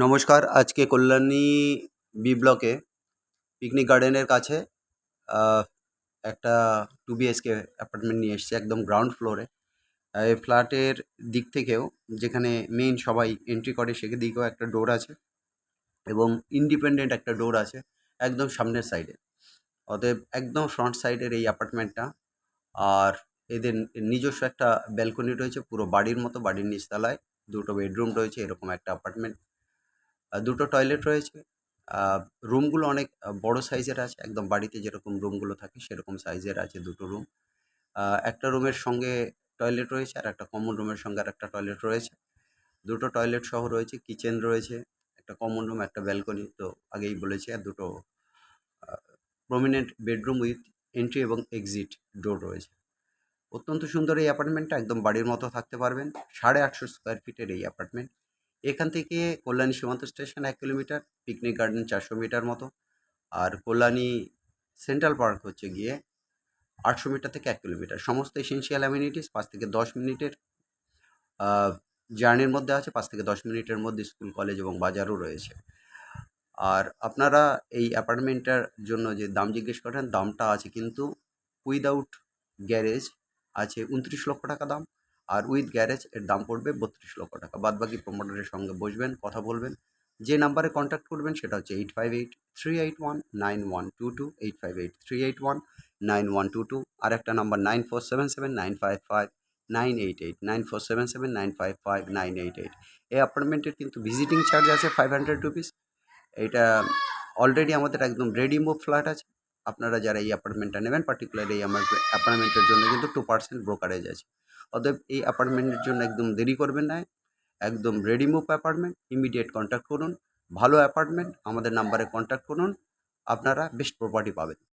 নমস্কার। আজকে কল্যাণী বি ব্লকে পিকনিক গার্ডেনের কাছে আ একটা 2 বিএইচকে অ্যাপার্টমেন্ট নিয়ে এসেছি একদম গ্রাউন্ড ফ্লোরে। এই ফ্ল্যাটের দিক থেকেও যেখানে মেইন সবাই এন্ট্রি করে সেদিকেও একটা ডোর আছে এবং ইন্ডিপেন্ডেন্ট একটা ডোর আছে একদম সামনের সাইডে। অতএব একদম ফ্রন্ট সাইডের এই অ্যাপার্টমেন্টটা। আর এদের নিজস্ব একটা ব্যালকনি রয়েছে পুরো বাড়ির মতো, বাড়ির নিচতলায় 2 টো বেডরুম রয়েছে এরকম একটা অ্যাপার্টমেন্ট। 2 টো টয়লেট রয়েছে। আ রুমগুলো অনেক বড় সাইজের আছে। একদম বাড়িতে যেরকম রুমগুলো থাকে সেরকম সাইজের আছে 2 টো রুম। একটা রুমের সঙ্গে টয়লেট রয়েছে আর একটা কমন রুমের সঙ্গে আরেকটা টয়লেট রয়েছে। 2 টো টয়লেট সহ রয়েছে, কিচেন রয়েছে, একটা কমন রুম, একটা ব্যালকনি তো আগেই বলেছি আর 2 টো a prominent bedroom with entry এবং এক্সিট ডোর রয়েছে। অত্যন্ত সুন্দর এই অ্যাপার্টমেন্টটা, একদম বাড়ির মতো থাকতে পারবেন। 850 স্কোয়ার ফিটের এই অ্যাপার্টমেন্ট। এখান থেকে Kalyani Simanta station 1 kilometre, picnic garden 400 metre মতো। আর কল্যাণী সেন্ট্রাল পার্ক হচ্ছে গিয়ে 800 মিটার থেকে 1 কিলোমিটার। সমস্ত এসেনশিয়াল অ্যামেনিটিস 5 থেকে 10 মিনিটের আ জার্নির মধ্যে আছে। 5 থেকে 10 মিনিটের মধ্যে স্কুল, কলেজ এবং বাজারও রয়েছে। আর আপনারা এই অ্যাপার্টমেন্টটার জন্য যে দাম জিজ্ঞেস করেন, দামটা আছে কিন্তু উইদাউট গ্যারেজ আছে 29 লক্ষ টাকা দাম। আর উইথ গ্যারেজ এর দাম পড়বে 32 লক্ষ টাকা। বাদবাকি প্রমোটারের সঙ্গে বসবেন, কথা বলবেন। যে নাম্বারে কন্ট্যাক্ট করবেন সেটা হচ্ছে 8583819122, 8583819122। আরেকটা নাম্বার 9477955988, 9477955988। এই অ্যাপার্টমেন্টের কিন্তু ভিজিটিং চার্জ আছে 500 রুপিস। এইটা অলরেডি আমাদের একদম রেডি মুভ ফ্ল্যাট আছে। আপনারা যারা এই অ্যাপার্টমেন্টটা নেবেন, পার্টিকুলারলি এই আমার অ্যাপার্টমেন্টের জন্য কিন্তু 2% ব্রোকারেজ আছে। অতএব এই অ্যাপার্টমেন্টের জন্য একদম দেরি করবেন না। একদম ready move apartment, immediate contact করুন। ভালো অ্যাপার্টমেন্ট, আমাদের নাম্বারে কন্ট্যাক্ট করুন। আপনারা বেস্ট প্রপার্টি পাবেন।